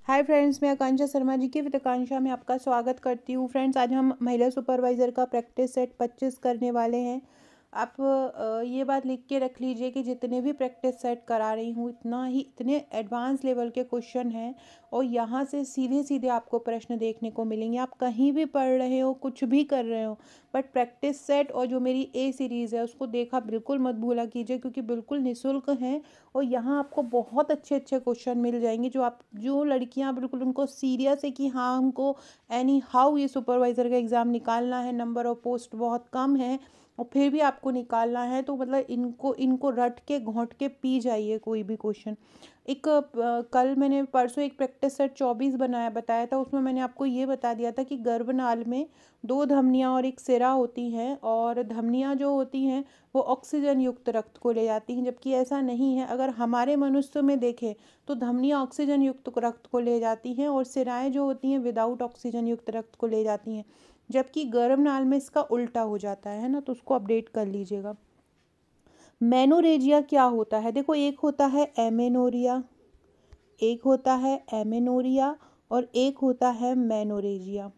Hi friends, मैं आकांक्षा शर्मा जी की फिर आकांक्षा में आपका स्वागत करती हूँ। फ्रेंड्स, आज हम महिला सुपरवाइज़र का प्रैक्टिस सेट 25 करने वाले हैं। आप ये बात लिख के रख लीजिए कि जितने भी प्रैक्टिस सेट करा रही हूँ इतने एडवांस लेवल के क्वेश्चन हैं और यहाँ से सीधे सीधे आपको प्रश्न देखने को मिलेंगे। आप कहीं भी पढ़ रहे हो, कुछ भी कर रहे हो, बट प्रैक्टिस सेट और जो मेरी ए सीरीज़ है उसको देखा बिल्कुल मत भूला कीजिए, क्योंकि बिल्कुल निःशुल्क हैं और यहाँ आपको बहुत अच्छे अच्छे क्वेश्चन मिल जाएंगे। जो लड़कियाँ बिल्कुल उनको सीरियस है कि हाँ, हमको एनी हाउ ये सुपरवाइज़र का एग्ज़ाम निकालना है, नंबर ऑफ पोस्ट बहुत कम है और फिर भी आपको निकालना है, तो मतलब इनको इनको रट के घोंट के पी जाइए कोई भी क्वेश्चन। कल मैंने परसों एक प्रैक्टिस सेट 24 बताया था। उसमें मैंने आपको ये बता दिया था कि गर्भनाल में 2 धमनियाँ और एक सिरा होती हैं और धमनियाँ जो होती हैं वो ऑक्सीजन युक्त रक्त को ले जाती हैं, जबकि ऐसा नहीं है। अगर हमारे मनुष्य में देखें तो धमनियाँ ऑक्सीजन युक्त रक्त को ले जाती हैं और सिराएं जो होती हैं विदाउट ऑक्सीजन युक्त रक्त को ले जाती हैं, जबकि गर्भनाल में इसका उल्टा हो जाता है ना। तो उसको अपडेट कर लीजिएगा। मेनोरेजिया क्या होता है? देखो, एक होता है एमेनोरिया, एक होता है एमेनोरिया और एक होता है मेनोरेजिया।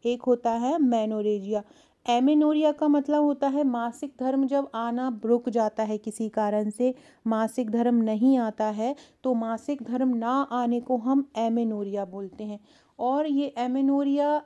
एक होता है मेनोरेजिया। एमेनोरिया का मतलब होता है मासिक धर्म जब आना रुक जाता है, किसी कारण से मासिक धर्म नहीं आता है, तो मासिक धर्म ना आने को हम एमेनोरिया बोलते हैं। और ये एमेनोरिया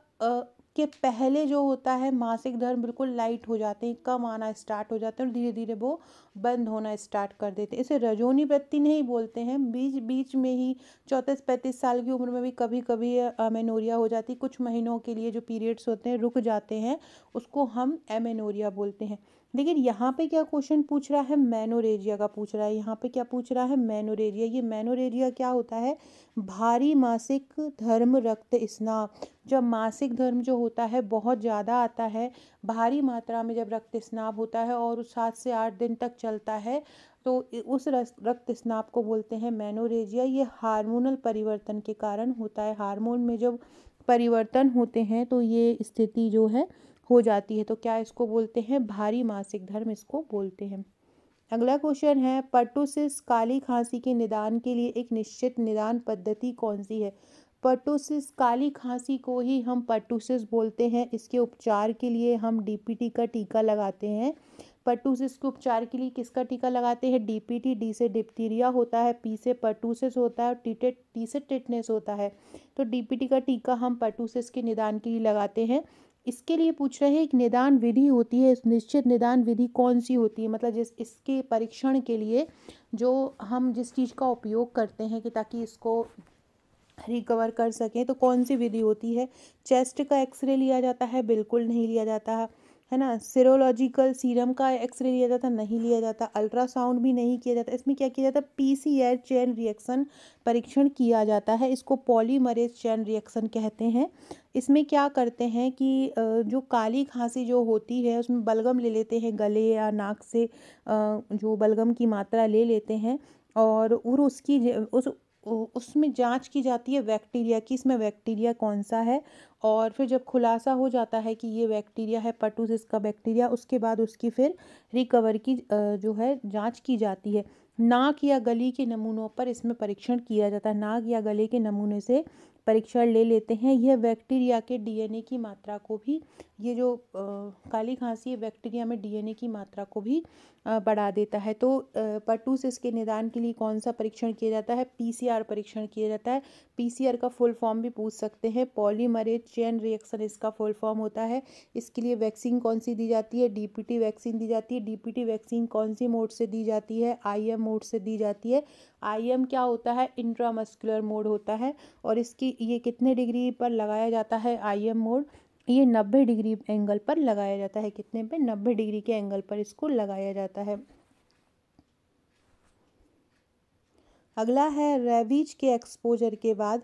के पहले जो होता है मासिक धर्म बिल्कुल लाइट हो जाते हैं, कम आना स्टार्ट हो जाते हैं और धीरे धीरे वो बंद होना स्टार्ट कर देते हैं। इसे रजोनी वृत्ति नहीं बोलते हैं। बीच बीच में ही 34-35 साल की उम्र में भी कभी कभी एमेनोरिया हो जाती, कुछ महीनों के लिए जो पीरियड्स होते हैं रुक जाते हैं, उसको हम एमेनोरिया बोलते हैं। लेकिन यहाँ पे क्या क्वेश्चन पूछ रहा है? मेनोरेजिया का पूछ रहा है। यहाँ पे क्या पूछ रहा है? मेनोरेजिया। ये मेनोरेजिया क्या होता है? भारी मासिक धर्म रक्त स्राव। जब मासिक धर्म जो होता है बहुत ज़्यादा आता है, भारी मात्रा में जब रक्त स्राव होता है और 7 से 8 दिन तक चलता है, तो उस रक्त स्राव को बोलते हैं मेनोरेजिया। ये हार्मोनल परिवर्तन के कारण होता है। हार्मोन में जब परिवर्तन होते हैं तो ये स्थिति जो है हो जाती है। तो क्या इसको बोलते हैं? भारी मासिक धर्म इसको बोलते हैं। अगला क्वेश्चन है, पर्टुसिस काली खांसी के निदान के लिए एक निश्चित निदान पद्धति कौन सी है? पर्टुसिस काली खांसी को ही हम पर्टुसिस बोलते हैं। इसके उपचार के लिए हम डीपीटी का टीका लगाते हैं। पर्टुसिस के उपचार के लिए किसका टीका लगाते हैं? डीपीटी। डी से डिप्थीरिया होता है, पी से पर्टुसिस होता है और टी से टिटनेस होता है। तो डीपीटी का टीका हम पर्टुसिस के निदान के लिए लगाते हैं। इसके लिए पूछ रहे हैं एक निदान विधि होती है, इस निश्चित निदान विधि कौन सी होती है? मतलब इसके परीक्षण के लिए जो हम जिस चीज़ का उपयोग करते हैं कि ताकि इसको रिकवर कर सकें, तो कौन सी विधि होती है? चेस्ट का एक्सरे लिया जाता है? बिल्कुल नहीं लिया जाता है ना। सीरोलॉजिकल सीरम का एक्सरे लिया जाता? नहीं लिया जाता। अल्ट्रासाउंड भी नहीं किया जाता। इसमें क्या किया जाता है? पीसीआर चेन रिएक्शन परीक्षण किया जाता है। इसको पॉलीमरेज चेन रिएक्शन कहते हैं। इसमें क्या करते हैं कि जो काली खांसी जो होती है उसमें बलगम ले लेते हैं, गले या नाक से जो बलगम की मात्रा ले लेते हैं और उसमें जांच की जाती है बैक्टीरिया की, इसमें बैक्टीरिया कौन सा है। और फिर जब खुलासा हो जाता है कि ये बैक्टीरिया है पर्टुसिस का बैक्टीरिया, उसके बाद उसकी फिर रिकवर की जो है जांच की जाती है। नाक या गले के नमूनों पर इसमें परीक्षण किया जाता है। नाक या गले के नमूने से परीक्षण ले लेते हैं। यह बैक्टीरिया के डीएनए की मात्रा को भी, ये जो काली खांसी है बैक्टीरिया में डीएनए की मात्रा को भी बढ़ा देता है। तो पर्टुसिस के निदान के लिए कौन सा परीक्षण किया जाता है? पीसीआर परीक्षण किया जाता है। पीसीआर का फुल फॉर्म भी पूछ सकते हैं, पॉलीमरेज चेन रिएक्शन इसका फुल फॉर्म होता है। इसके लिए वैक्सीन कौन सी दी जाती है? डीपीटी वैक्सीन दी जाती है। डीपीटी वैक्सीन कौन सी मोड से दी जाती है? आईएम मोड से दी जाती है। आईएम क्या होता है? इंट्रामस्कुलर मोड होता है। और इसकी ये कितने डिग्री पर लगाया जाता है आईएम मोड? ये 90 डिग्री एंगल पर लगाया जाता है। कितने पे? 90 डिग्री के एंगल पर इसको लगाया जाता है। अगला है, रेबीज के एक्सपोजर के बाद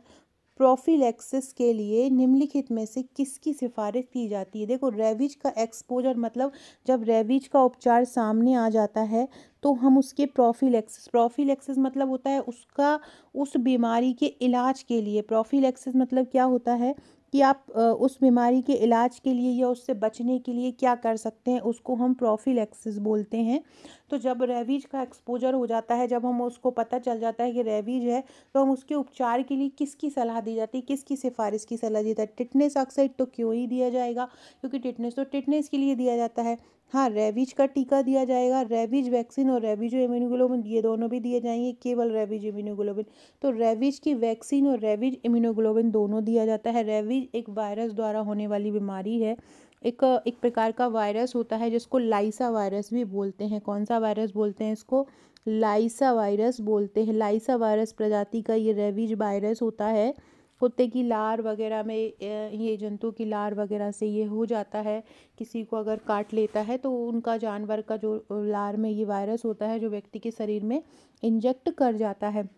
प्रोफिलैक्सिस के लिए निम्नलिखित में से किसकी सिफारिश की जाती है? देखो, रेबीज का एक्सपोजर मतलब जब रेबीज का उपचार सामने आ जाता है तो हम उसके प्रोफिलैक्सिस मतलब होता है उसका, उस बीमारी के इलाज के लिए। प्रोफिलैक्सिस मतलब क्या होता है कि आप उस बीमारी के इलाज के लिए या उससे बचने के लिए क्या कर सकते हैं, उसको हम प्रोफिलैक्सिस बोलते हैं। तो जब रेबीज का एक्सपोजर हो जाता है, जब हम उसको पता चल जाता है कि रेबीज है, तो हम उसके उपचार के लिए किसकी सलाह दी जाती है, किसकी सिफारिश की सलाह दी जाती है? टिटनेस ऑक्साइड तो क्यों ही दिया जाएगा, क्योंकि टिटनेस के लिए दिया जाता है। हाँ, रेबीज का टीका दिया जाएगा, रेबीज वैक्सीन और रेबीज इम्यूनोग्लोबिन, ये दोनों भी दिए जाएंगे, केवल रेबीज इम्यूनोग्लोबिन। तो रेबीज की वैक्सीन और रेबीज इम्यूनोग्लोबिन दोनों दिया जाता है। रेबीज एक वायरस द्वारा होने वाली बीमारी है। एक प्रकार का वायरस होता है जिसको लाइसा वायरस भी बोलते हैं। कौन सा वायरस बोलते हैं इसको? लाइसा वायरस बोलते हैं। लाइसा वायरस प्रजाति का ये रेबीज वायरस होता है। कुत्ते की लार वगैरह में ये जंतु की लार वगैरह से ये हो जाता है। किसी को अगर काट लेता है तो उनका, जानवर का जो लार में ये वायरस होता है, जो व्यक्ति के शरीर में इंजेक्ट कर जाता है।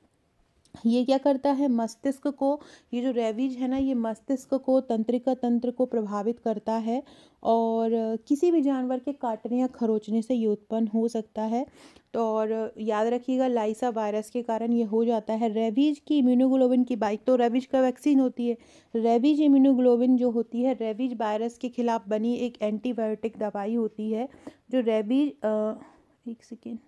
ये क्या करता है, मस्तिष्क को, ये जो रेबीज है ना, ये मस्तिष्क को, तंत्रिका तंत्र को प्रभावित करता है और किसी भी जानवर के काटने या खरोचने से ये उत्पन्न हो सकता है। तो और याद रखिएगा, लाइसा वायरस के कारण ये हो जाता है। रेबीज की इम्यूनोग्लोबिन की बाइक, तो रेबीज का वैक्सीन होती है। रेबीज इम्यूनोग्लोबिन जो होती है, रेबीज वायरस के खिलाफ बनी एक एंटीबायोटिक दवाई होती है। जो रेबीज एक सेकेंड,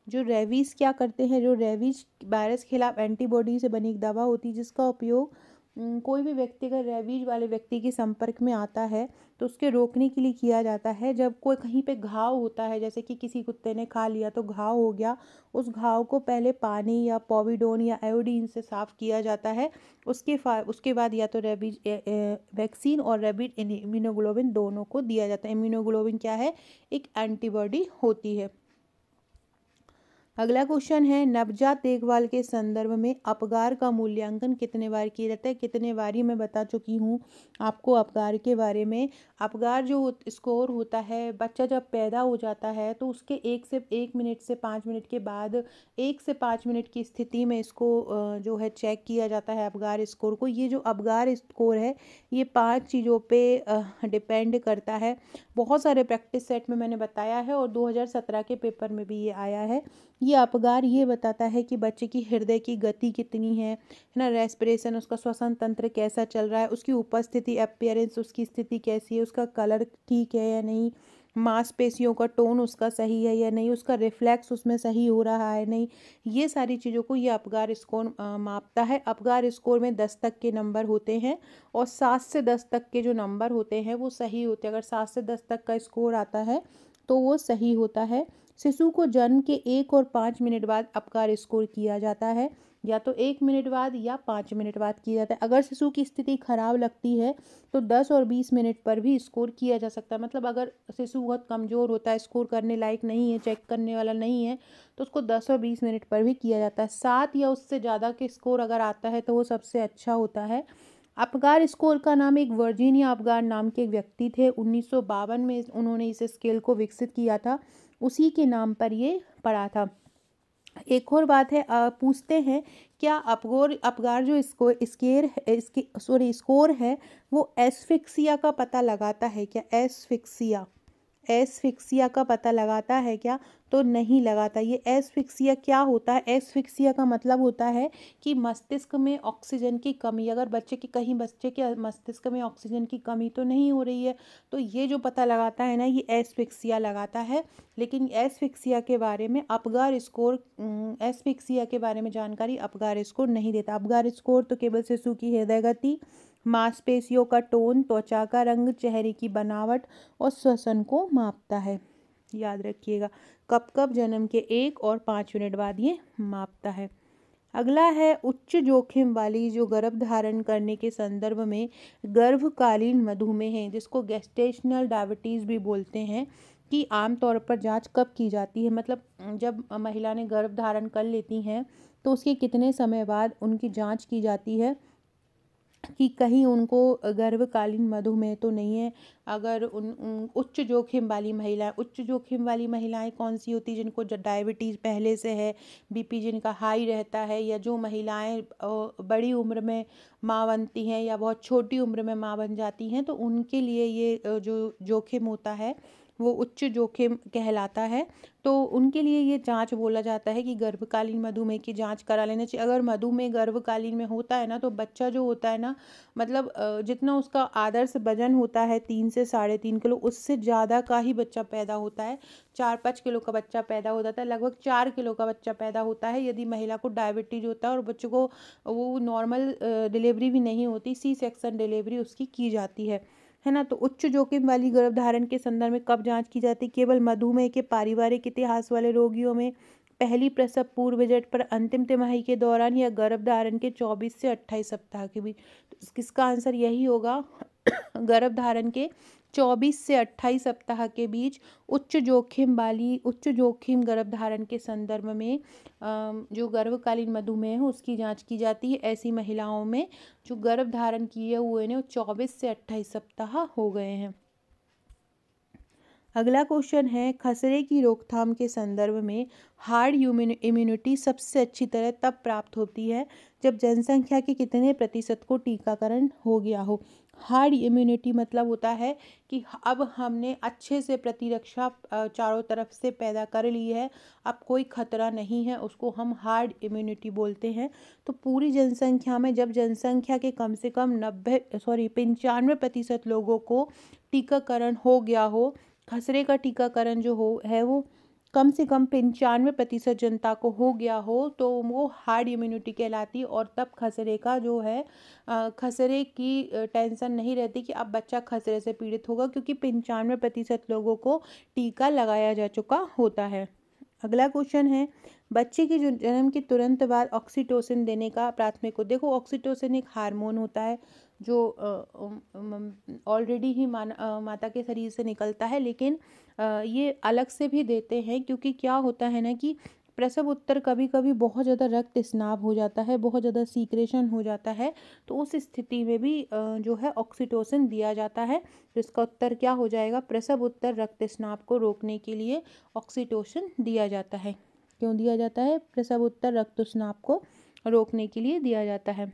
जो रेबीज़ क्या करते हैं, जो रेबीज वायरस के खिलाफ एंटीबॉडी से बनी एक दवा होती है, जिसका उपयोग कोई भी व्यक्ति अगर रेबीज वाले व्यक्ति के संपर्क में आता है तो उसके रोकने के लिए किया जाता है। जब कोई कहीं पे घाव होता है, जैसे कि किसी कुत्ते ने खा लिया तो घाव हो गया, उस घाव को पहले पानी या पोविडोन या आयोडीन से साफ किया जाता है। उसके बाद या तो रेबीज वैक्सीन और रेबीज इम्यूनोग्लोबिन दोनों को दिया जाता है। इम्यूनोग्लोबिन क्या है? एक एंटीबॉडी होती है। अगला क्वेश्चन है, नवजात देखभाल के संदर्भ में अपगार का मूल्यांकन कितने बार किया जाता है? कितने बारी मैं बता चुकी हूँ आपको अपगार के बारे में। अपगार जो स्कोर होता है, बच्चा जब पैदा हो जाता है तो उसके 1 मिनट से 5 मिनट के बाद 1 से 5 मिनट की स्थिति में इसको जो है चेक किया जाता है अपगार स्कोर को। ये जो अपगार स्कोर है, ये 5 चीज़ों पे डिपेंड करता है। बहुत सारे प्रैक्टिस सेट में मैंने बताया है और 2017 के पेपर में भी ये आया है। ये अपगार ये बताता है कि बच्चे की हृदय की गति कितनी है ना, रेस्पिरेशन, उसका श्वसन तंत्र कैसा चल रहा है, उसकी उपस्थिति, अपीयरेंस, उसकी स्थिति कैसी है, उसका कलर ठीक है या नहीं, मांसपेशियों का टोन उसका सही है या नहीं, उसका रिफ्लेक्स उसमें सही हो रहा है नहीं। ये सारी चीज़ों को ये अपगार स्कोर मापता है। अपगार स्कोर में 10 तक के नंबर होते हैं और 7 से 10 तक के जो नंबर होते हैं वो सही होते हैं। अगर 7 से 10 तक का स्कोर आता है तो वो सही होता है। शिशु को जन्म के 1 और 5 मिनट बाद अपगार स्कोर किया जाता है, या तो 1 मिनट बाद या 5 मिनट बाद किया जाता है। अगर शिशु की स्थिति खराब लगती है तो 10 और 20 मिनट पर भी स्कोर किया जा सकता है। मतलब अगर शिशु बहुत कमज़ोर होता है, स्कोर करने लायक नहीं है, चेक करने वाला नहीं है, तो उसको 10 और 20 मिनट पर भी किया जाता है। 7 या उससे ज़्यादा के स्कोर अगर आता है तो वो सबसे अच्छा होता है। अपगार स्कोर का नाम एक वर्जीनिया अपगार नाम के एक व्यक्ति थे। 1952 में उन्होंने इस स्केल को विकसित किया था, उसी के नाम पर ये पड़ा था। एक और बात है, पूछते हैं क्या अपगार जो स्कोर है वो एस्फिक्सिया का पता लगाता है क्या? एस्फिक्सिया का पता लगाता है क्या? तो नहीं लगाता। ये एस्फिक्सिया क्या होता है? एस्फिक्सिया का मतलब होता है कि मस्तिष्क में ऑक्सीजन की कमी, अगर बच्चे के मस्तिष्क में ऑक्सीजन की कमी तो नहीं हो रही है, तो ये जो पता लगाता है ना, ये एस्फिक्सिया लगाता है। लेकिन एस्फिक्सिया के बारे में एस्फिक्सिया के बारे में जानकारी अपगार स्कोर नहीं देता। अपगार स्कोर तो केवल शिशु की हृदय गति, मांसपेशियों का टोन, त्वचा का रंग, चेहरे की बनावट और श्वसन को मापता है। याद रखिएगा, कब कब? जन्म के 1 और 5 मिनट बाद ये मापता है। अगला है, उच्च जोखिम वाली जो गर्भ धारण करने के संदर्भ में गर्भकालीन मधुमेह है, जिसको गेस्टेशनल डायबिटीज़ भी बोलते हैं, कि आमतौर पर जांच कब की जाती है? मतलब जब महिला ने गर्भ धारण कर लेती हैं तो उसके कितने समय बाद उनकी जांच की जाती है? कि कहीं उनको गर्भकालीन मधुमेह तो नहीं है। अगर उच्च जोखिम वाली महिला, उच्च जोखिम वाली महिलाएं कौन सी होती हैं? जिनको डायबिटीज़ पहले से है, बीपी जिनका हाई रहता है, या जो महिलाएं बड़ी उम्र में माँ बनती हैं या बहुत छोटी उम्र में माँ बन जाती हैं, तो उनके लिए ये जो जोखिम होता है वो उच्च जोखिम कहलाता है। तो उनके लिए ये जांच बोला जाता है कि गर्भकालीन मधुमेह की जांच करा लेना चाहिए। अगर मधुमेह गर्भकालीन में होता है ना, तो बच्चा जो होता है ना, मतलब जितना उसका आदर्श वजन होता है 3 से 3.5 किलो, उससे ज़्यादा का ही बच्चा पैदा होता है। 4-5 किलो का बच्चा पैदा हो जाता है, लगभग 4 किलो का बच्चा पैदा होता है यदि महिला को डायबिटीज होता है और बच्चे को वो नॉर्मल डिलीवरी भी नहीं होती, सी सेक्शन डिलीवरी उसकी की जाती है ना। तो उच्च जोखिम वाली गर्भधारण के संदर्भ में कब जांच की जाती है? केवल मधुमेह के पारिवारिक इतिहास वाले रोगियों में, पहली प्रसव पूर्व विजिट पर, अंतिम तिमाही के दौरान, या गर्भधारण के 24 से 28 सप्ताह के बीच। तो किसका आंसर यही होगा गर्भधारण के 24 से 28 सप्ताह के बीच उच्च जोखिम गर्भधारण के संदर्भ में जो गर्भकालीन मधुमेह है उसकी जांच की जाती है ऐसी महिलाओं में जो गर्भधारण किए हुए ने 24 से 28 सप्ताह हो गए हैं। अगला क्वेश्चन है, खसरे की रोकथाम के संदर्भ में हार्ड इम्यूनिटी सबसे अच्छी तरह तब प्राप्त होती है जब जनसंख्या के कितने प्रतिशत को टीकाकरण हो गया हो। हार्ड इम्यूनिटी मतलब होता है कि अब हमने अच्छे से प्रतिरक्षा चारों तरफ से पैदा कर ली है, अब कोई खतरा नहीं है, उसको हम हार्ड इम्यूनिटी बोलते हैं। तो पूरी जनसंख्या में जब जनसंख्या के कम से कम 95% लोगों को टीकाकरण हो गया हो, खसरे का टीकाकरण जो है वो कम से कम 95% जनता को हो गया हो, तो वो हार्ड इम्यूनिटी कहलाती है। और तब खसरे का जो है खसरे की टेंशन नहीं रहती कि अब बच्चा खसरे से पीड़ित होगा, क्योंकि 95% लोगों को टीका लगाया जा चुका होता है। अगला क्वेश्चन है, बच्चे के जो जन्म के तुरंत बाद ऑक्सीटोसिन देने का प्राथमिक। देखो, ऑक्सीटोसिन एक हार्मोन होता है जो ऑलरेडी ही माता के शरीर से निकलता है, लेकिन ये अलग से भी देते हैं, क्योंकि क्या होता है ना कि प्रसव उत्तर कभी कभी बहुत ज़्यादा रक्त स्राव हो जाता है, बहुत ज़्यादा सीक्रेशन हो जाता है, तो उस स्थिति में भी जो है ऑक्सीटोसिन दिया जाता है। तो इसका उत्तर क्या हो जाएगा? प्रसव उत्तर रक्त स्राव को रोकने के लिए ऑक्सीटोसिन दिया जाता है। क्यों दिया जाता है? प्रसव उत्तर रक्त स्राव को रोकने के लिए दिया जाता है।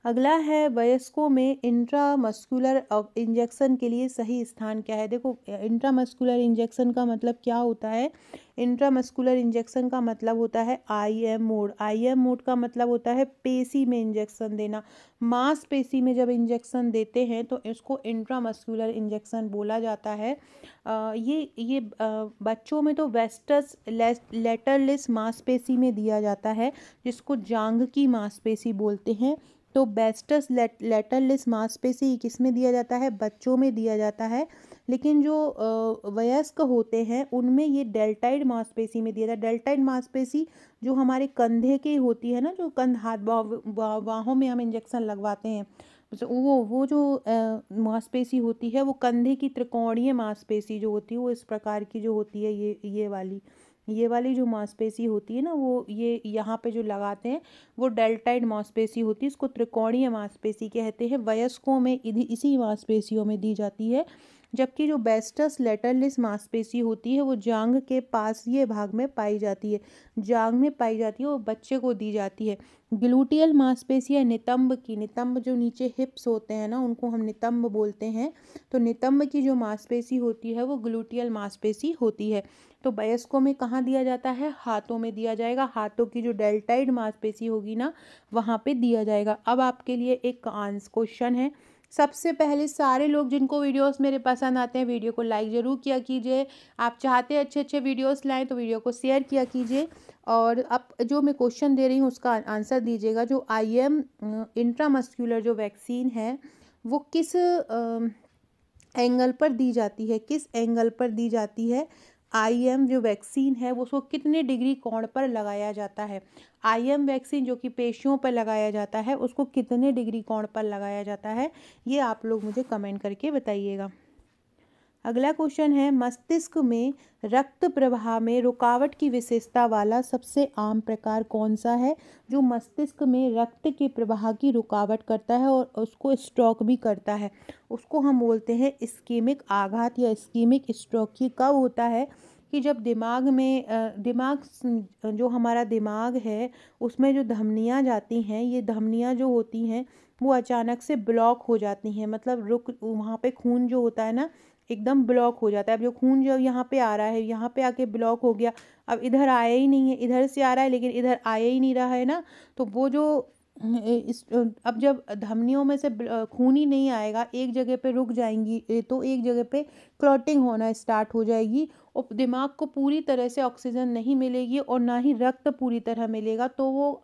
अगला है, वयस्कों में इंट्रामस्कुलर इंजेक्शन के लिए सही स्थान क्या है? देखो, इंट्रामस्कुलर इंजेक्शन का मतलब क्या होता है? इंट्रामस्कुलर इंजेक्शन का मतलब होता है IM मोड। IM मोड का मतलब होता है पेशी में इंजेक्शन देना। मांसपेशी में जब इंजेक्शन देते हैं तो इसको इंट्रामस्कुलर इंजेक्शन बोला जाता है। ये बच्चों में तो वेस्टस लेटरलिस मांसपेशी में दिया जाता है, जिसको जांघ की मांसपेशी बोलते हैं। तो वेस्टस लेटरलिस मांसपेशी किस में दिया जाता है? बच्चों में दिया जाता है। लेकिन जो वयस्क होते हैं उनमें ये डेल्टाइड मांसपेशी में दिया जाता है। डेल्टाइड मांसपेशी जो हमारे कंधे की होती है ना, जो कंध हाथ बाहों में हम इंजेक्शन लगवाते हैं, तो वो जो मांसपेशी होती है वो कंधे की त्रिकोणीय मांसपेशी जो होती है वो इस प्रकार की जो होती है, ये वाली जो मांसपेशी होती है ना, वो ये यहाँ पे जो लगाते हैं वो डेल्टाइड मांसपेशी होती है, इसको त्रिकोणीय मांसपेशी कहते हैं। वयस्कों में इसी मांसपेशियों में दी जाती है। जबकि जो वेस्टस लेटरलिस मांसपेशी होती है वो जांघ के पास ये भाग में पाई जाती है, जांघ में पाई जाती है, वो बच्चे को दी जाती है। ग्लूटियल मांसपेशी या नितंब जो नीचे हिप्स होते हैं ना, उनको हम नितंब बोलते हैं। तो नितंब की जो मांसपेशी होती है वो ग्लूटियल मांसपेशी होती है। तो वयस्कों में कहाँ दिया जाता है? हाथों में दिया जाएगा। हाथों की जो डेल्टाइड मांसपेशी होगी ना, वहाँ पे दिया जाएगा। अब आपके लिए एक क्वेश्चन है। सबसे पहले सारे लोग जिनको वीडियोस मेरे पसंद आते हैं, वीडियो को लाइक ज़रूर किया कीजिए। आप चाहते हैं अच्छे अच्छे वीडियोस लाएं तो वीडियो को शेयर किया कीजिए। और अब जो मैं क्वेश्चन दे रही हूँ उसका आंसर दीजिएगा। जो IM इंट्रामस्कुलर जो वैक्सीन है वो किस एंगल पर दी जाती है? किस एंगल पर दी जाती है? IM जो वैक्सीन है वो उसको कितने डिग्री कोण पर लगाया जाता है? IM वैक्सीन जो कि पेशियों पर लगाया जाता है उसको कितने डिग्री कोण पर लगाया जाता है? ये आप लोग मुझे कमेंट करके बताइएगा। अगला क्वेश्चन है, मस्तिष्क में रक्त प्रवाह में रुकावट की विशेषता वाला सबसे आम प्रकार कौन सा है? जो मस्तिष्क में रक्त के प्रवाह की रुकावट करता है और उसको स्ट्रोक भी करता है, उसको हम बोलते हैं इस्कीमिक आघात या इस्कीमिक स्ट्रोक। ये कब होता है? कि जब दिमाग में जो हमारा दिमाग है उसमें जो धमनियाँ जाती हैं, ये धमनियाँ जो होती हैं वो अचानक से ब्लॉक हो जाती हैं, मतलब रुक वहाँ पे खून जो होता है ना एकदम ब्लॉक हो जाता है। अब जो खून जो यहाँ पे आ रहा है यहाँ पे आके ब्लॉक हो गया, अब इधर आया ही नहीं है, इधर से आ रहा है लेकिन इधर आया ही नहीं रहा है ना, तो वो जो अब जब धमनियों में से खून ही नहीं आएगा, एक जगह पे रुक जाएंगी, तो एक जगह पे क्लॉटिंग होना स्टार्ट हो जाएगी और दिमाग को पूरी तरह से ऑक्सीजन नहीं मिलेगी और ना ही रक्त पूरी तरह मिलेगा, तो वो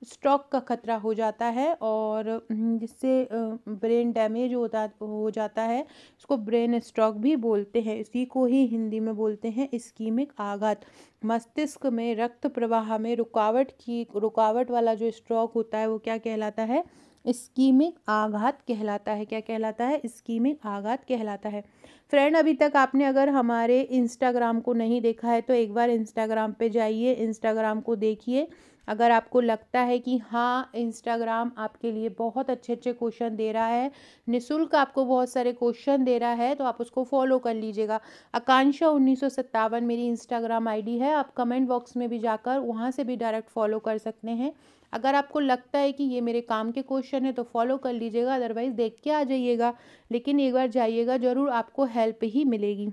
स्ट्रोक का खतरा हो जाता है और जिससे ब्रेन डैमेज हो जाता है। इसको ब्रेन स्ट्रोक भी बोलते हैं, इसी को ही हिंदी में बोलते हैं इस्कीमिक आघात। मस्तिष्क में रक्त प्रवाह में रुकावट वाला जो स्ट्रोक होता है वो क्या कहलाता है? इस्कीमिक आघात कहलाता है। क्या कहलाता है? इस्कीमिक आघात कहलाता है। फ्रेंड, अभी तक आपने अगर हमारे इंस्टाग्राम को नहीं देखा है तो एक बार इंस्टाग्राम पे जाइए, इंस्टाग्राम को देखिए। अगर आपको लगता है कि हाँ इंस्टाग्राम आपके लिए बहुत अच्छे अच्छे क्वेश्चन दे रहा है, निःशुल्क आपको बहुत सारे क्वेश्चन दे रहा है, तो आप उसको फॉलो कर लीजिएगा। आकांक्षा 1957 मेरी इंस्टाग्राम आईडी है, आप कमेंट बॉक्स में भी जाकर वहाँ से भी डायरेक्ट फॉलो कर सकते हैं। अगर आपको लगता है कि ये मेरे काम के क्वेश्चन है तो फॉलो कर लीजिएगा, अदरवाइज़ देख के आ जाइएगा, लेकिन एक बार जाइएगा ज़रूर, आपको हेल्प ही मिलेगी।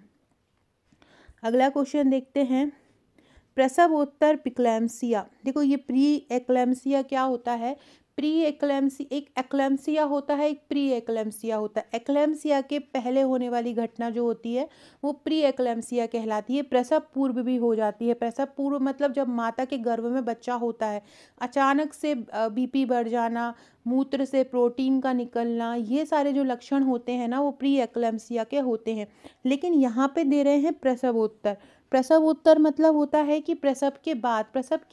अगला क्वेश्चन देखते हैं, प्रसवोत्तर प्रीक्लैम्सिया। देखो ये प्री एक्लैम्सिया क्या होता है? प्री एक्लैम्सी एक एक्लैम्सिया होता है, एक प्री एक्लैम्सिया होता है। एक्लैम्सिया के पहले होने वाली घटना जो होती है वो प्री एक्लैम्सिया कहलाती है। प्रसव पूर्व भी हो जाती है। प्रसव पूर्व मतलब जब माता के गर्भ में बच्चा होता है, अचानक से बीपी बढ़ जाना, मूत्र से प्रोटीन का निकलना, ये सारे जो लक्षण होते हैं ना वो प्री एक्लैम्सिया के होते हैं। लेकिन यहाँ पे दे रहे हैं प्रसवोत्तर। प्रसवोत्तर मतलब होता है कि प्रसव के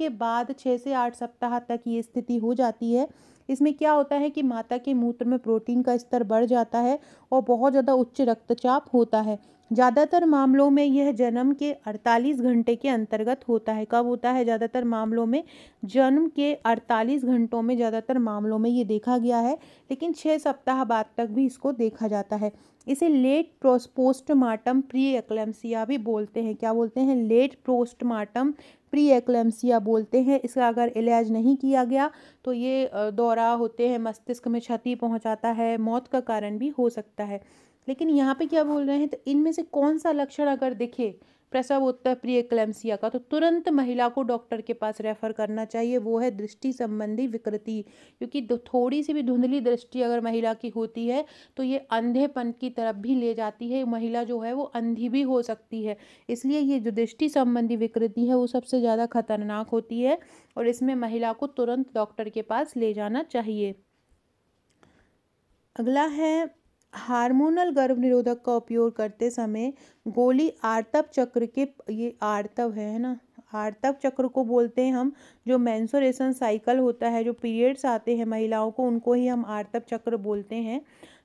बाद 6 से 8 सप्ताह तक ये स्थिति हो जाती है। इसमें क्या होता है कि माता के मूत्र में प्रोटीन का स्तर बढ़ जाता है और बहुत ज़्यादा उच्च रक्तचाप होता है। ज़्यादातर मामलों में यह जन्म के 48 घंटे के अंतर्गत होता है। कब होता है? ज़्यादातर मामलों में जन्म के 48 घंटों में ज़्यादातर मामलों में ये देखा गया है, लेकिन 6 सप्ताह बाद तक भी इसको देखा जाता है। इसे लेट पोस्टमार्टम प्री एक्लैम्सिया भी बोलते हैं। क्या बोलते हैं? लेट पोस्टमार्टम प्री एक्लैम्सिया बोलते हैं। इसका अगर इलाज नहीं किया गया तो ये दौरा होते हैं, मस्तिष्क में क्षति पहुंचाता है, मौत का कारण भी हो सकता है। लेकिन यहाँ पे क्या बोल रहे हैं, तो इनमें से कौन सा लक्षण अगर दिखे प्रसवोत्तर प्री एक्लैम्सिया का, तो तुरंत महिला को डॉक्टर के पास रेफर करना चाहिए। वो है दृष्टि संबंधी विकृति, क्योंकि थोड़ी सी भी धुंधली दृष्टि अगर महिला की होती है तो ये अंधेपन की तरफ भी ले जाती है, महिला जो है वो अंधी भी हो सकती है। इसलिए ये जो दृष्टि संबंधी विकृति है वो सबसे ज़्यादा खतरनाक होती है और इसमें महिला को तुरंत डॉक्टर के पास ले जाना चाहिए। अगला है, हार्मोनल गर्भ निरोधक का उपयोग करते समय गोली आर्तव चक्र के, ये आर्तव है ना, आर्तव चक्र को बोलते हैं हम। जो मेंस्ट्रुएशन साइकिल होता है, जो पीरियड्स आते हैं महिलाओं को, उनको ही हम आर्तव चक्र बोलते हैं।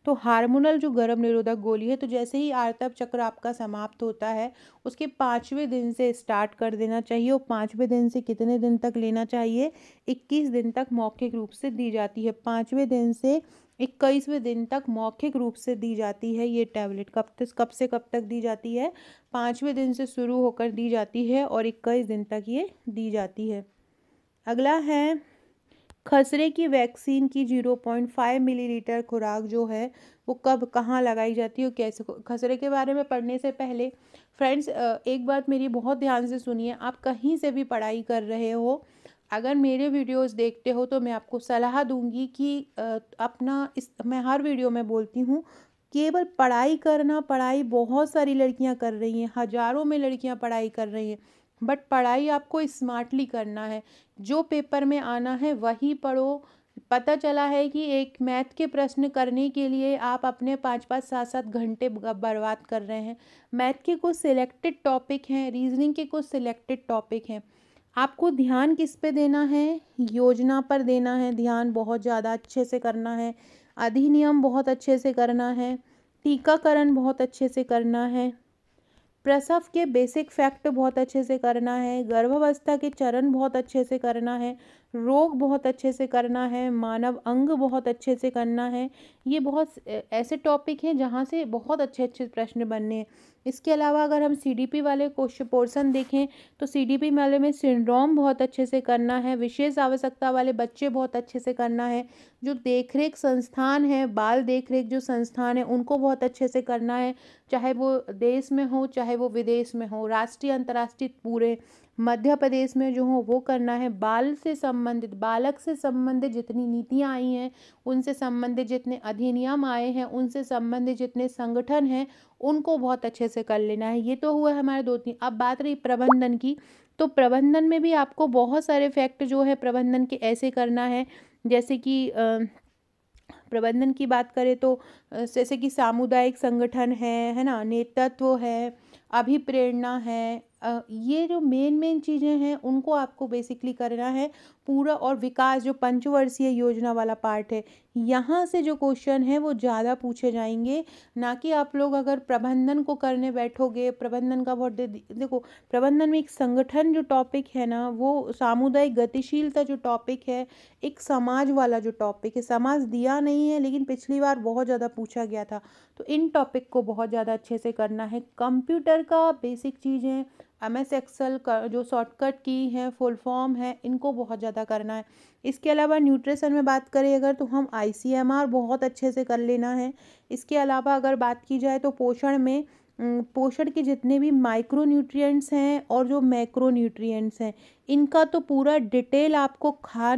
तो हार्मोनल जो गर्भ निरोधक गोली है, तो जैसे ही आर्तव चक्र आपका समाप्त होता है उसके 5वें दिन से स्टार्ट कर देना चाहिए। और 5वें दिन से कितने दिन तक लेना चाहिए? 21 दिन तक मौखिक रूप से दी जाती है। 5वें दिन से 21वें दिन तक मौखिक रूप से दी जाती है ये टैबलेट। कब से कब तक दी जाती है? 5वें दिन से शुरू होकर दी जाती है और 21 दिन तक ये दी जाती है। अगला है, खसरे की वैक्सीन की 0.5 मिलीलीटर खुराक जो है वो कब कहाँ लगाई जाती है और कैसे? खसरे के बारे में पढ़ने से पहले फ्रेंड्स एक बात मेरी बहुत ध्यान से सुनिए। आप कहीं से भी पढ़ाई कर रहे हो, अगर मेरे वीडियोस देखते हो तो मैं आपको सलाह दूंगी कि मैं हर वीडियो में बोलती हूँ, केवल पढ़ाई करना, पढ़ाई बहुत सारी लड़कियां कर रही हैं, हजारों में लड़कियां पढ़ाई कर रही हैं, बट पढ़ाई आपको स्मार्टली करना है। जो पेपर में आना है वही पढ़ो। पता चला है कि एक मैथ के प्रश्न करने के लिए आप अपने 5-5 7-7 घंटे बर्बाद कर रहे हैं। मैथ के कुछ सिलेक्टेड टॉपिक हैं, रीजनिंग के कुछ सिलेक्टेड टॉपिक हैं। आपको ध्यान किस पे देना है? योजना पर देना है ध्यान, बहुत ज़्यादा अच्छे से करना है। अधिनियम बहुत अच्छे से करना है। टीकाकरण बहुत अच्छे से करना है, प्रसव के बेसिक फैक्ट बहुत अच्छे से करना है, गर्भावस्था के चरण बहुत अच्छे से करना है, रोग बहुत अच्छे से करना है, मानव अंग बहुत अच्छे से करना है। ये बहुत ऐसे टॉपिक हैं जहाँ से बहुत अच्छे अच्छे प्रश्न बनने हैं। इसके अलावा अगर हम सीडीपी वाले क्वेश्चन पोर्शन देखें तो सीडीपी वाले में सिंड्रोम बहुत अच्छे से करना है, विशेष आवश्यकता वाले बच्चे बहुत अच्छे से करना है, जो देखरेख संस्थान है, बाल देखरेख जो संस्थान है उनको बहुत अच्छे से करना है, चाहे वो देश में हो चाहे वो विदेश में हो, राष्ट्रीय अंतर्राष्ट्रीय पूरे मध्य प्रदेश में जो हो वो करना है। बाल से संबंधित, बालक से संबंधित जितनी नीतियाँ आई हैं, उनसे संबंधित जितने अधिनियम आए हैं, उनसे संबंधित जितने संगठन हैं, उनको बहुत अच्छे से कर लेना है। ये तो हुआ हमारे 2-3। अब बात रही प्रबंधन की, तो प्रबंधन में भी आपको बहुत सारे फैक्ट जो है प्रबंधन के ऐसे करना है, जैसे कि प्रबंधन की बात करें तो जैसे कि सामुदायिक संगठन है ना, नेतृत्व है, अभिप्रेरणा है, ये जो मेन चीज़ें हैं उनको आपको बेसिकली करना है पूरा। और विकास जो पंचवर्षीय योजना वाला पार्ट है, यहाँ से जो क्वेश्चन है वो ज़्यादा पूछे जाएंगे। ना कि आप लोग अगर प्रबंधन को करने बैठोगे, प्रबंधन का बहुत देखो, प्रबंधन में एक संगठन जो टॉपिक है ना, वो सामुदायिक गतिशीलता जो टॉपिक है, एक समाज वाला जो टॉपिक है, समाज दिया नहीं है लेकिन पिछली बार बहुत ज़्यादा पूछा गया था, तो इन टॉपिक को बहुत ज़्यादा अच्छे से करना है। कंप्यूटर का बेसिक चीज़ें, MS एक्सेल का जो शॉर्टकट की हैं, फुल फॉर्म है, इनको बहुत ज़्यादा करना है। इसके अलावा न्यूट्रिशन में बात करें अगर, तो हम ICMR बहुत अच्छे से कर लेना है। इसके अलावा अगर बात की जाए तो पोषण में पोषण के जितने भी माइक्रो न्यूट्रिएंट्स हैं और जो मैक्रो न्यूट्रिएंट्स हैं, इनका तो पूरा डिटेल आपको खा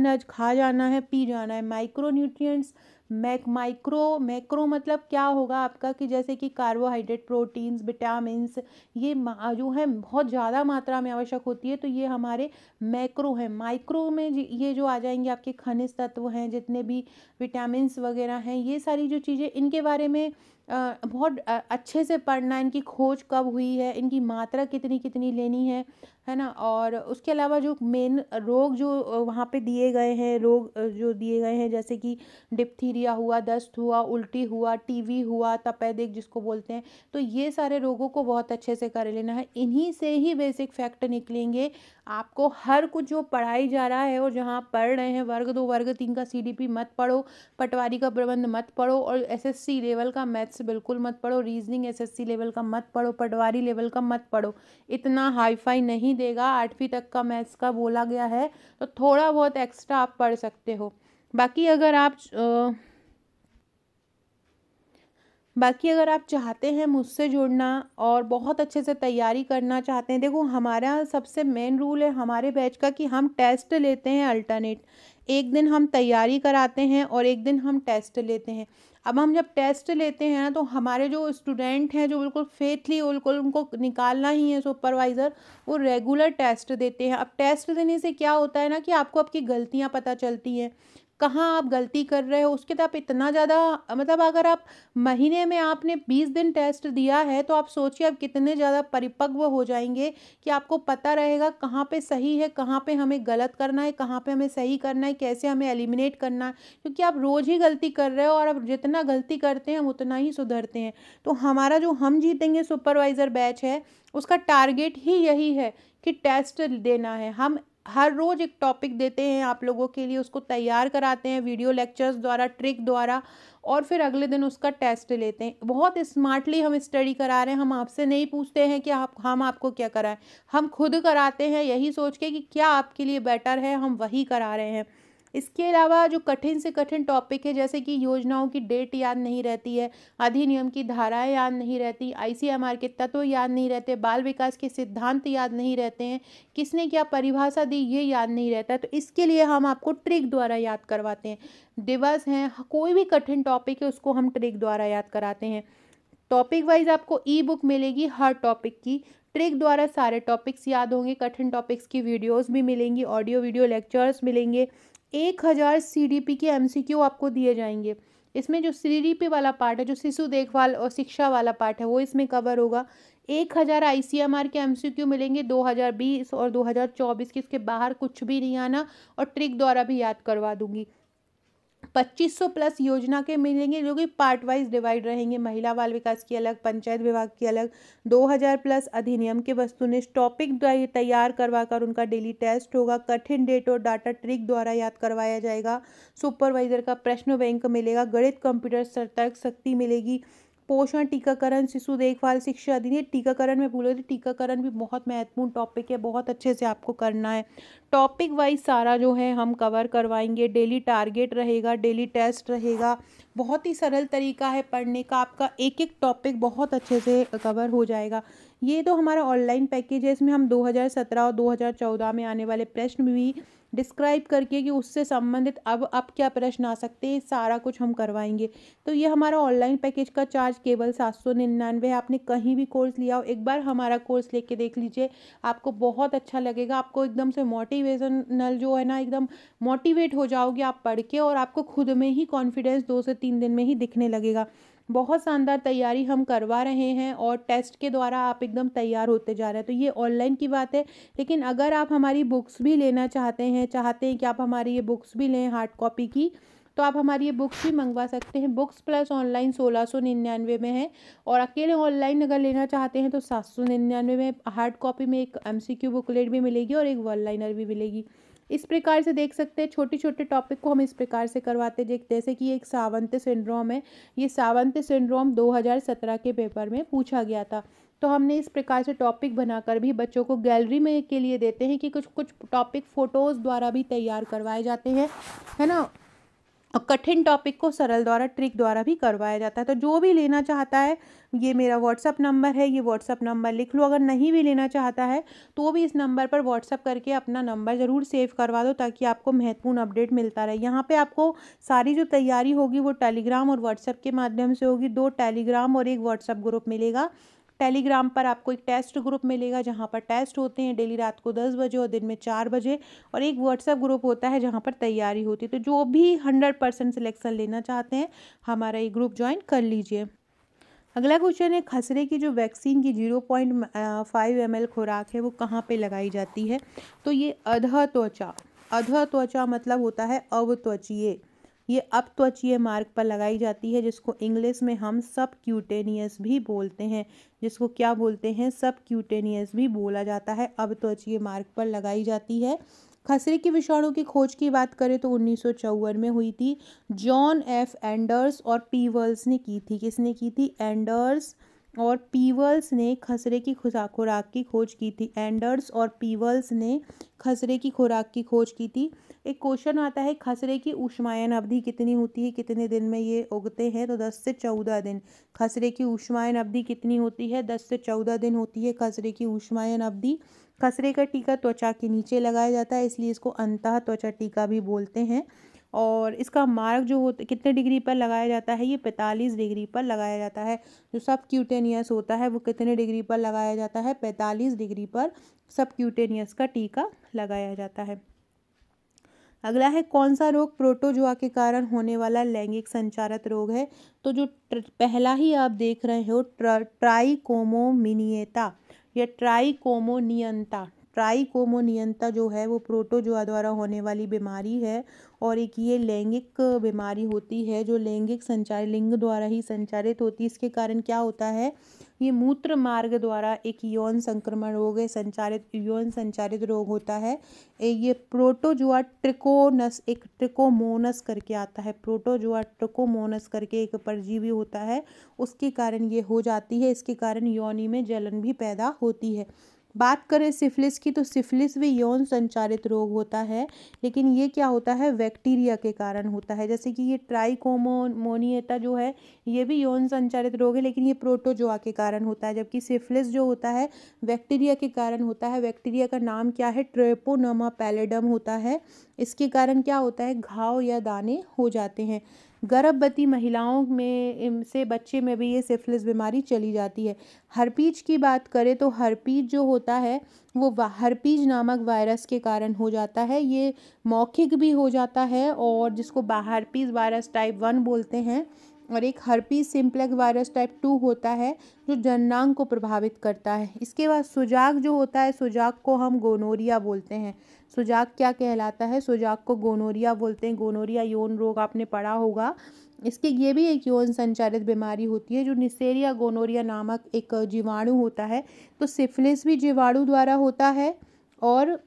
जाना है, पी जाना है। माइक्रो न्यूट्रिएंट्स, मैक्रो मतलब क्या होगा आपका, कि जैसे कि कार्बोहाइड्रेट, प्रोटीन्स, विटामिन्स, ये जो है बहुत ज़्यादा मात्रा में आवश्यक होती है, तो ये हमारे मैक्रो हैं। माइक्रो में ये जो आ जाएंगे आपके खनिज तत्व हैं, जितने भी विटामिन्स वगैरह हैं, ये सारी जो चीज़ें, इनके बारे में बहुत अच्छे से पढ़ना, इनकी खोज कब हुई है, इनकी मात्रा कितनी कितनी लेनी है ना। और उसके अलावा जो मेन रोग जो वहाँ पे दिए गए हैं, रोग जो दिए गए हैं, जैसे कि डिप्थीरिया हुआ, दस्त हुआ, उल्टी हुआ, टीवी हुआ, तपेदिक जिसको बोलते हैं, तो ये सारे रोगों को बहुत अच्छे से कर लेना है। इन्हीं से ही बेसिक फैक्ट निकलेंगे। आपको हर कुछ जो पढ़ाई जा रहा है और जहाँ पढ़ रहे हैं, वर्ग 2 वर्ग 3 का CDP मत पढ़ो, पटवारी का प्रबंध मत पढ़ो, और SSC लेवल का मैथ्स बिल्कुल मत पढ़ो, रीजनिंग SSC लेवल का मत पढ़ो, पटवारी लेवल का मत पढ़ो। इतना हाई फाई नहीं देगा। 8वीं तक का मैथ्स का बोला गया है, तो थोड़ा बहुत एक्स्ट्रा आप पढ़ सकते हो। बाकी अगर आप चाहते हैं मुझसे जुड़ना और बहुत अच्छे से तैयारी करना चाहते हैं, देखो हमारा सबसे मेन रूल है हमारे बैच का कि हम टेस्ट लेते हैं अल्टरनेट। एक दिन हम तैयारी कराते हैं और एक दिन हम टेस्ट लेते हैं। अब हम जब टेस्ट लेते हैं ना, तो हमारे जो स्टूडेंट हैं जो बिल्कुल फेथली, बिल्कुल उनको निकालना ही है सुपरवाइज़र, वो रेगुलर टेस्ट देते हैं। अब टेस्ट देने से क्या होता है ना, कि आपको आपकी गलतियाँ पता चलती हैं, कहाँ आप गलती कर रहे हो। उसके तो आप इतना ज़्यादा, मतलब अगर आप महीने में आपने 20 दिन टेस्ट दिया है, तो आप सोचिए आप कितने ज़्यादा परिपक्व हो जाएंगे, कि आपको पता रहेगा कहाँ पे सही है, कहाँ पे हमें गलत करना है, कहाँ पे हमें सही करना है, कैसे हमें एलिमिनेट करना है। क्योंकि आप रोज़ ही गलती कर रहे हो, और अब जितना गलती करते हैं हम उतना ही सुधरते हैं। तो हमारा जो हम जीतेंगे सुपरवाइज़र बैच है, उसका टारगेट ही यही है कि टेस्ट देना है। हम हर रोज़ एक टॉपिक देते हैं आप लोगों के लिए, उसको तैयार कराते हैं वीडियो लेक्चर्स द्वारा, ट्रिक द्वारा, और फिर अगले दिन उसका टेस्ट लेते हैं। बहुत स्मार्टली हम स्टडी करा रहे हैं। हम आपसे नहीं पूछते हैं कि हम आपको क्या कराएं, हम खुद कराते हैं यही सोच के कि क्या आपके लिए बेटर है, हम वही करा रहे हैं। इसके अलावा जो कठिन से कठिन टॉपिक है, जैसे कि योजनाओं की डेट याद नहीं रहती है, अधिनियम की धाराएं याद नहीं रहती, ICMR के तत्व याद नहीं रहते, बाल विकास के सिद्धांत याद नहीं रहते हैं, किसने क्या परिभाषा दी ये याद नहीं रहता, तो इसके लिए हम आपको ट्रिक द्वारा याद करवाते हैं। दिवस हैं, कोई भी कठिन टॉपिक है उसको हम ट्रिक द्वारा याद कराते हैं। टॉपिक वाइज आपको ई-बुक मिलेगी हर टॉपिक की, ट्रिक द्वारा सारे टॉपिक्स याद होंगे, कठिन टॉपिक्स की वीडियोस भी मिलेंगी, ऑडियो वीडियो लेक्चर्स मिलेंगे। 1000 CDP के MCQ आपको दिए जाएंगे। इसमें जो CDP वाला पार्ट है, जो शिशु देखभाल और शिक्षा वाला पार्ट है, वो इसमें कवर होगा। 1000 ICMR के MCQ मिलेंगे 2020 और 2024 के, इसके बाहर कुछ भी नहीं आना, और ट्रिक द्वारा भी याद करवा दूंगी। 2500+ योजना के मिलेंगे, जो कि पार्ट वाइज डिवाइड रहेंगे। महिला बाल विकास की अलग, पंचायत विभाग की अलग। 2000+ अधिनियम के वस्तुनिष्ठ टॉपिक तैयार करवा कर उनका डेली टेस्ट होगा। कठिन डेट और डाटा ट्रिक द्वारा याद करवाया जाएगा। सुपरवाइजर का प्रश्न बैंक मिलेगा। गणित, कंप्यूटर, तर्क शक्ति मिलेगी। पोषण, टीकाकरण, शिशु देखभाल, शिक्षा अधिनियम। टीकाकरण में भूल गई थी, टीकाकरण भी बहुत महत्वपूर्ण टॉपिक है, बहुत अच्छे से आपको करना है। टॉपिक वाइज सारा जो है हम कवर करवाएंगे। डेली टारगेट रहेगा, डेली टेस्ट रहेगा। बहुत ही सरल तरीका है पढ़ने का, आपका एक एक टॉपिक बहुत अच्छे से कवर हो जाएगा। ये तो हमारा ऑनलाइन पैकेज है, इसमें हम 2017 और 2014 में आने वाले प्रश्न भी डिस्क्राइब करके कि उससे संबंधित अब क्या प्रश्न आ सकते हैं, सारा कुछ हम करवाएंगे। तो ये हमारा ऑनलाइन पैकेज का चार्ज केवल 799 है। आपने कहीं भी कोर्स लिया हो, एक बार हमारा कोर्स लेके देख लीजिए, आपको बहुत अच्छा लगेगा। आपको एकदम से मोटिवेशनल जो है ना, एकदम मोटिवेट हो जाओगे आप पढ़ के, और आपको खुद में ही कॉन्फिडेंस 2 से 3 दिन में ही दिखने लगेगा। बहुत शानदार तैयारी हम करवा रहे हैं, और टेस्ट के द्वारा आप एकदम तैयार होते जा रहे हैं। तो ये ऑनलाइन की बात है, लेकिन अगर आप हमारी बुक्स भी लेना चाहते हैं कि आप हमारी ये बुक्स भी लें हार्ड कॉपी की, तो आप हमारी ये बुक्स भी मंगवा सकते हैं। बुक्स प्लस ऑनलाइन 1699 में है, और अकेले ऑनलाइन अगर लेना चाहते हैं तो 799 में। हार्ड कॉपी में एक MCQ बुकलेट भी मिलेगी और एक वन लाइनर भी मिलेगी। इस प्रकार से देख सकते हैं, छोटे छोटे टॉपिक को हम इस प्रकार से करवाते हैं। जैसे कि एक सावंत सिंड्रोम है, ये सावंत सिंड्रोम 2017 के पेपर में पूछा गया था। तो हमने इस प्रकार से टॉपिक बनाकर भी बच्चों को गैलरी में के लिए देते हैं कि कुछ कुछ टॉपिक फोटोज़ द्वारा भी तैयार करवाए जाते हैं, है ना। और कठिन टॉपिक को सरल द्वारा, ट्रिक द्वारा भी करवाया जाता है। तो जो भी लेना चाहता है, ये मेरा व्हाट्सअप नंबर है, ये व्हाट्सअप नंबर लिख लो। अगर नहीं भी लेना चाहता है तो भी इस नंबर पर व्हाट्सअप करके अपना नंबर ज़रूर सेव करवा दो, ताकि आपको महत्वपूर्ण अपडेट मिलता रहे। यहाँ पे आपको सारी जो तैयारी होगी वो टेलीग्राम और व्हाट्सअप के माध्यम से होगी। 2 टेलीग्राम और एक व्हाट्सअप ग्रुप मिलेगा। टेलीग्राम पर आपको एक टेस्ट ग्रुप मिलेगा, जहाँ पर टेस्ट होते हैं डेली रात को 10 बजे और दिन में 4 बजे। और एक व्हाट्सएप ग्रुप होता है जहाँ पर तैयारी होती है। तो जो भी 100% सिलेक्शन लेना चाहते हैं, हमारा ये ग्रुप ज्वाइन कर लीजिए। अगला क्वेश्चन है, खसरे की जो वैक्सीन की 0.5 ml खुराक है वो कहाँ पे लगाई जाती है। तो ये अधः त्वचा मतलब होता है अवत्वचीय। ये अपत्वचीय मार्ग पर लगाई जाती है, जिसको इंग्लिश में हम सबक्यूटेनियस भी बोलते हैं। जिसको क्या बोलते हैं, सबक्यूटेनियस भी बोला जाता है। अपत्वचीय मार्ग पर लगाई जाती है। खसरे की विषाणु की खोज की बात करें तो 1954 में हुई थी। जॉन एफ एंडर्स और पीवल्स ने की थी। किसने की थी? एंडर्स और पीवल्स ने खसरे की खुराक की खोज की थी। एंडर्स और पीवल्स ने खसरे की खुराक की खोज की थी। एक क्वेश्चन आता है, खसरे की ऊष्मायन अवधि कितनी होती है, कितने दिन में ये उगते हैं? तो 10 से 14 दिन। खसरे की ऊष्मायन अवधि कितनी होती है? 10 से 14 दिन होती है खसरे की ऊष्मायन अवधि। खसरे का टीका त्वचा के नीचे लगाया जाता है, इसलिए इसको अंतः त्वचा टीका भी बोलते हैं। और इसका मार्ग जो होता कितने डिग्री पर लगाया जाता है? ये 45 डिग्री पर लगाया जाता है। जो सबक्यूटेनियस होता है वो कितने डिग्री पर लगाया जाता है? 45 डिग्री पर सबक्यूटेनियस का टीका लगाया जाता है। अगला है, कौन सा रोग प्रोटोजोआ के कारण होने वाला लैंगिक संचारित रोग है? तो जो पहला ही आप देख रहे हो, ट्राइकोमोनियंता या ट्राइकोमोनियंता जो है वो प्रोटोजोआ द्वारा होने वाली बीमारी है। और एक ये लैंगिक बीमारी होती है जो लैंगिक संचार, लिंग द्वारा ही संचारित होती है। इसके कारण क्या होता है, ये मूत्र मार्ग द्वारा एक यौन संक्रमण रोग है, यौन संचारित रोग होता है। ये प्रोटोजोआ ट्रिकोमोनस करके आता है। प्रोटोजोआ ट्रिकोमोनस करके एक परजीवी होता है, उसके कारण ये हो जाती है। इसके कारण योनि में जलन भी पैदा होती है। बात करें सिफिलिस की, तो सिफिलिस भी यौन संचारित रोग होता है, लेकिन ये क्या होता है, बैक्टीरिया के कारण होता है। जैसे कि ये ट्राइकोमोनियता जो है ये भी यौन संचारित रोग है, लेकिन ये प्रोटोजोआ के कारण होता है। जबकि सिफिलिस जो होता है बैक्टीरिया के कारण होता है। बैक्टीरिया का नाम क्या है? ट्रेपोनोमा पैलिडम होता है। इसके कारण क्या होता है, घाव या दाने हो जाते हैं। गर्भवती महिलाओं में से बच्चे में भी ये सिफिलिस बीमारी चली जाती है। हर्पीज की बात करें तो हर्पीज जो होता है वो हर्पीज नामक वायरस के कारण हो जाता है। ये मौखिक भी हो जाता है, और जिसको हर्पीज वायरस टाइप 1 बोलते हैं। और एक हर्पीज सिम्प्लेक्स वायरस टाइप 2 होता है जो जननांग को प्रभावित करता है। इसके बाद सुजाक जो होता है, सुजाक को हम गोनोरिया बोलते हैं। सुजाक क्या कहलाता है? सुजाक को गोनोरिया बोलते हैं। गोनोरिया यौन रोग आपने पढ़ा होगा। इसकी ये भी एक यौन संचारित बीमारी होती है जो निसेरिया गोनोरिया नामक एक जीवाणु होता है। तो सिफिलिस भी जीवाणु द्वारा होता है और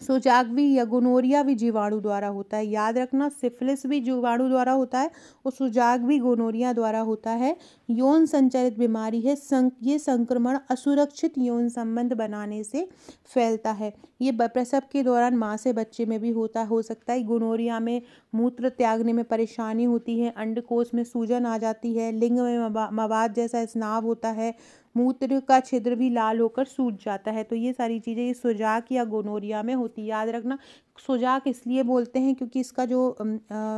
सुजाक भी या गोनोरिया भी जीवाणु द्वारा होता है। याद रखना, सिफिलिस भी जीवाणु द्वारा होता है और सुजाक भी गोनोरिया द्वारा होता है। यौन संचारित बीमारी है। ये संक्रमण असुरक्षित यौन संबंध बनाने से फैलता है। ये प्रसव के दौरान माँ से बच्चे में भी हो सकता है। गोनोरिया में मूत्र त्यागने में परेशानी होती है, अंडकोश में सूजन आ जाती है, लिंग में मवाद जैसा स्नाव होता है, मूत्र का छिद्र भी लाल होकर सूज जाता है। तो ये सारी चीज़ें ये सुजाक या गोनोरिया में होती है। याद रखना, सुजाक इसलिए बोलते हैं क्योंकि इसका जो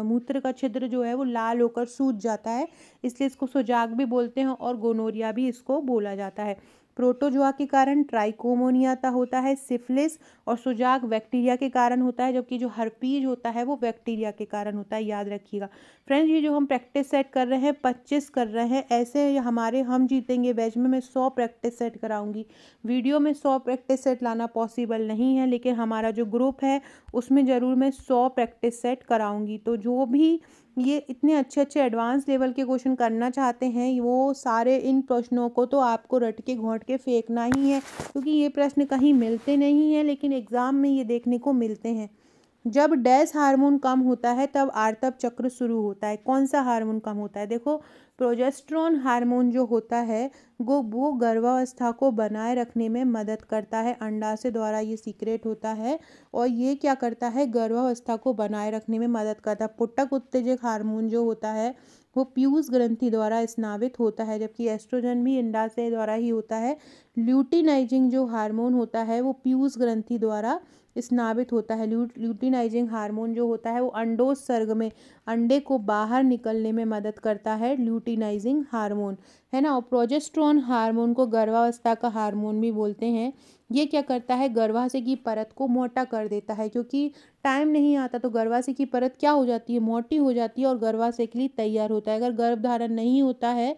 मूत्र का छिद्र जो है वो लाल होकर सूज जाता है, इसलिए इसको सुजाक भी बोलते हैं और गोनोरिया भी इसको बोला जाता है। प्रोटोजोआ के कारण ट्राइकोमोनियाता होता है सिफिलिस, और सुजाक बैक्टीरिया के कारण होता है, जबकि जो हर्पीज होता है वो बैक्टीरिया के कारण होता है। याद रखिएगा फ्रेंड्स, ये जो हम प्रैक्टिस सेट कर रहे हैं 25 कर रहे हैं, ऐसे हम जीतेंगे बैच में मैं 100 प्रैक्टिस सेट कराऊंगी। वीडियो में 100 प्रैक्टिस सेट लाना पॉसिबल नहीं है, लेकिन हमारा जो ग्रुप है उसमें ज़रूर मैं 100 प्रैक्टिस सेट कराऊंगी। तो जो भी ये इतने अच्छे अच्छे एडवांस लेवल के क्वेश्चन करना चाहते हैं, वो सारे इन प्रश्नों को तो आपको रट के घोंट के फेंकना ही है, क्योंकि ये प्रश्न कहीं मिलते नहीं हैं, लेकिन एग्ज़ाम में ये देखने को मिलते हैं। जब डैश हार्मोन कम होता है तब आर्तव चक्र शुरू होता है। कौन सा हार्मोन कम होता है? देखो, प्रोजेस्टेरोन हार्मोन जो होता है वो गर्भावस्था को बनाए रखने में मदद करता है। अंडाशय द्वारा ये सीक्रेट होता है और ये क्या करता है? गर्भावस्था को बनाए रखने में मदद करता है। पुटक उत्तेजक हार्मोन जो होता है वो पीयूष ग्रंथि द्वारा स्नावित होता है, जबकि एस्ट्रोजन भी अंडाशय द्वारा ही होता है। ल्यूटिनाइजिंग जो हार्मोन होता है वो पीयूष ग्रंथि द्वारा स्नावित होता है। ल्यूटिनाइजिंग हार्मोन जो होता है वो अंडोत्सर्ग में अंडे को बाहर निकलने में मदद करता है, ल्यूटिनाइजिंग हार्मोन, है ना। और प्रोजेस्टेरोन हार्मोन को गर्भावस्था का हार्मोन भी बोलते हैं। ये क्या करता है? गर्भाशय की परत को मोटा कर देता है, क्योंकि टाइम नहीं आता तो गर्भाशय की परत क्या हो जाती है? मोटी हो जाती है और गर्भाशय के लिए तैयार होता है। अगर गर्भधारण नहीं होता है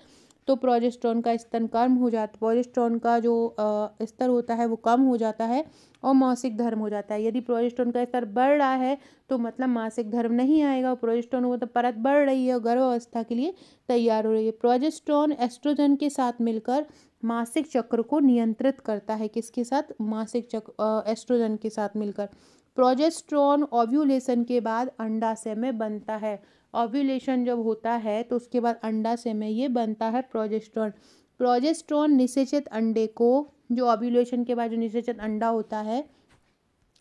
तो प्रोजेस्टेरोन का स्तर कम हो जाता, प्रोजेस्टेरोन का जो स्तर होता है वो कम हो जाता है और मासिक धर्म हो जाता है। यदि प्रोजेस्टेरोन का स्तर बढ़ रहा है तो मतलब मासिक धर्म नहीं आएगा। प्रोजेस्टेरोन वो तो परत बढ़ रही है और गर्भावस्था के लिए तैयार हो रही है। प्रोजेस्टेरोन एस्ट्रोजन के साथ मिलकर मासिक चक्र को नियंत्रित करता है। किसके साथ? मासिक चक्र एस्ट्रोजन के साथ मिलकर। प्रोजेस्टेरोन ओव्यूलेशन के बाद अंडाशय में बनता है। ओव्यूलेशन जब होता है तो उसके बाद अंडाशय में ये बनता है प्रोजेस्टेरोन। प्रोजेस्टेरोन निषेचित अंडे को, जो ओव्यूलेशन के बाद जो निषेचित अंडा होता है,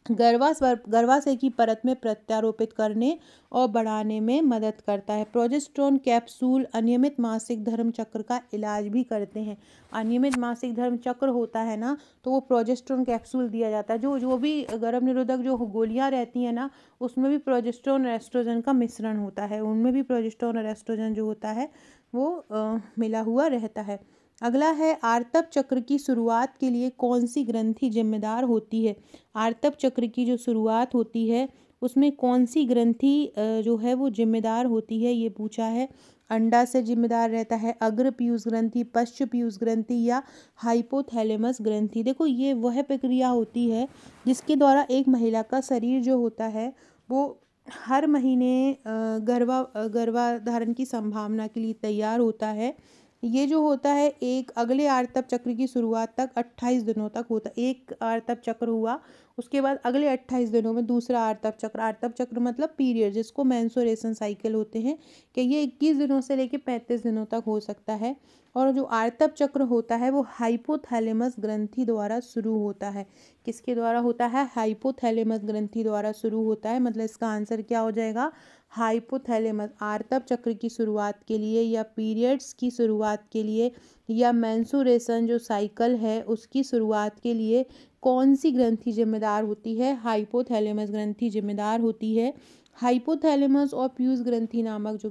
गर्भाशय की परत में प्रत्यारोपित करने और बढ़ाने में मदद करता है। प्रोजेस्टेरोन कैप्सूल अनियमित मासिक धर्म चक्र का इलाज भी करते हैं। अनियमित मासिक धर्म चक्र होता है ना, तो वो प्रोजेस्टेरोन कैप्सूल दिया जाता है। जो भी गर्भ निरोधक जो गोलियां रहती हैं ना, उसमें भी प्रोजेस्टेरोन और एस्ट्रोजन का मिश्रण होता है। उनमें भी प्रोजेस्टेरोन और एस्ट्रोजन जो होता है वो मिला हुआ रहता है। अगला है, आर्तव चक्र की शुरुआत के लिए कौन सी ग्रंथि जिम्मेदार होती है? आर्तव चक्र की जो शुरुआत होती है उसमें कौन सी ग्रंथि जो है वो जिम्मेदार होती है, ये पूछा है। अंडा से जिम्मेदार रहता है अग्र पीयूष ग्रंथि, पश्च पीयूष ग्रंथि या हाइपोथैलेमस ग्रंथि। देखो, ये वह प्रक्रिया होती है जिसके द्वारा एक महिला का शरीर जो होता है वो हर महीने गर्भाधारण की संभावना के लिए तैयार होता है। ये जो होता है एक अगले आर्तव चक्र की शुरुआत तक 28 दिनों तक होता है। एक आर्तव चक्र हुआ, उसके बाद अगले 28 दिनों में दूसरा आर्तव चक्र मतलब पीरियड, जिसको मेंस्ट्रुएशन साइकिल होते हैं, कि ये 21 दिनों से लेकर 35 दिनों तक हो सकता है। और जो आर्तव चक्र होता है वो हाइपोथैलेमस ग्रंथि द्वारा शुरू होता है। किसके द्वारा होता है? हाइपोथैलेमस ग्रंथि द्वारा शुरू होता है। मतलब इसका आंसर क्या हो जाएगा? हाइपोथैलेमस। आर्तव चक्र की शुरुआत के लिए या पीरियड्स की शुरुआत के लिए या मेंस्ट्रुएशन जो साइकिल है उसकी शुरुआत के लिए कौन सी ग्रंथि जिम्मेदार होती है? हाइपोथैलेमस ग्रंथि जिम्मेदार होती है। हाइपोथैलेमस और पीयूष ग्रंथि नामक जो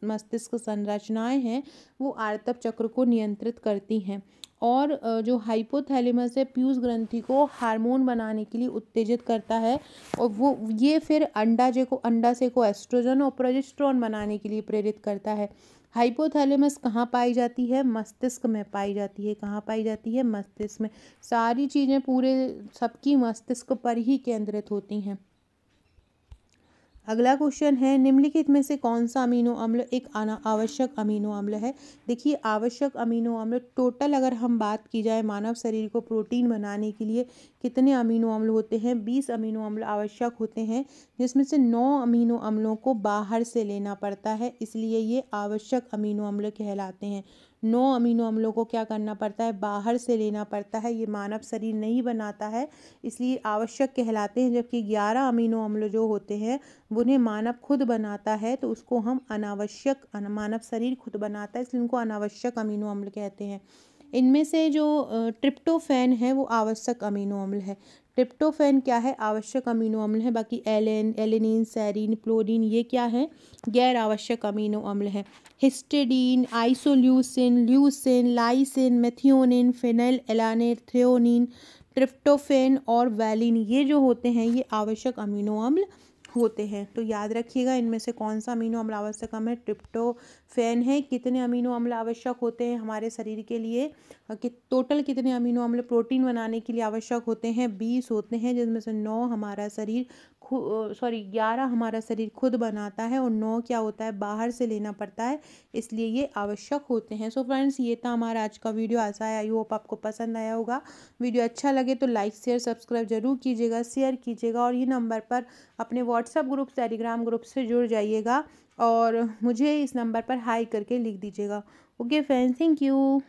मस्तिष्क संरचनाएं हैं वो आर्तव चक्र को नियंत्रित करती हैं। और जो हाइपोथैलेमस है पीयूष ग्रंथि को हार्मोन बनाने के लिए उत्तेजित करता है, और वो ये फिर अंडाशय को एस्ट्रोजन और प्रोजेस्टेरोन बनाने के लिए प्रेरित करता है। हाइपोथैलेमस कहाँ पाई जाती है? मस्तिष्क में पाई जाती है। कहाँ पाई जाती है? मस्तिष्क में। सारी चीज़ें पूरे सबकी मस्तिष्क पर ही केंद्रित होती हैं। अगला क्वेश्चन है, निम्नलिखित में से कौन सा अमीनो अम्ल एक आवश्यक अमीनो अम्ल है? देखिए, आवश्यक अमीनो अम्ल टोटल अगर हम बात की जाए मानव शरीर को प्रोटीन बनाने के लिए कितने अमीनो अम्ल होते हैं? 20 अमीनो अम्ल आवश्यक होते हैं, जिसमें से 9 अमीनो अम्लों को बाहर से लेना पड़ता है, इसलिए ये आवश्यक अमीनो अम्ल कहलाते हैं। 9 अमीनो अम्लों को क्या करना पड़ता है? बाहर से लेना पड़ता है, ये मानव शरीर नहीं बनाता है, इसलिए आवश्यक कहलाते हैं। जबकि 11 अमीनो अम्ल जो होते हैं उन्हें मानव खुद बनाता है, तो उसको हम अनावश्यक, मानव शरीर खुद बनाता है इसलिए उनको अनावश्यक अमीनो अम्ल कहते हैं। इनमें से जो ट्रिप्टोफैन है वो आवश्यक अमीनो अम्ल है। ट्रिप्टोफैन क्या है? आवश्यक अमीनो अम्ल है। बाकी एलेनिन, सेरीन, फ्लोरीन ये क्या है? गैर आवश्यक अमीनो अम्ल है। Histidine, isoleucine, leucine, lysine, methionine, phenyl alanine, threonine, tryptophan और वैलिन ये जो होते हैं ये आवश्यक अमीनो अम्ल होते हैं। तो याद रखिएगा, इनमें से कौन सा अमीनो अम्ल आवश्यक अम्ल है? ट्रिप्टोफैन है। कितने अमीनो अम्ल आवश्यक होते हैं हमारे शरीर के लिए? कि टोटल कितने अमीनो अम्ल प्रोटीन बनाने के लिए आवश्यक होते हैं? 20 होते हैं, जिसमें से 9 हमारा शरीर 11 हमारा शरीर खुद बनाता है और 9 क्या होता है? बाहर से लेना पड़ता है, इसलिए ये आवश्यक होते हैं। सो फ्रेंड्स, ये था हमारा आज का वीडियो। आशा है आई होप आपको पसंद आया होगा। वीडियो अच्छा लगे तो लाइक शेयर सब्सक्राइब जरूर कीजिएगा, शेयर कीजिएगा और ये नंबर पर अपने व्हाट्सएप ग्रुप, टेलीग्राम ग्रुप से जुड़ जाइएगा और मुझे इस नंबर पर हाई करके लिख दीजिएगा। Okay friends, thank you.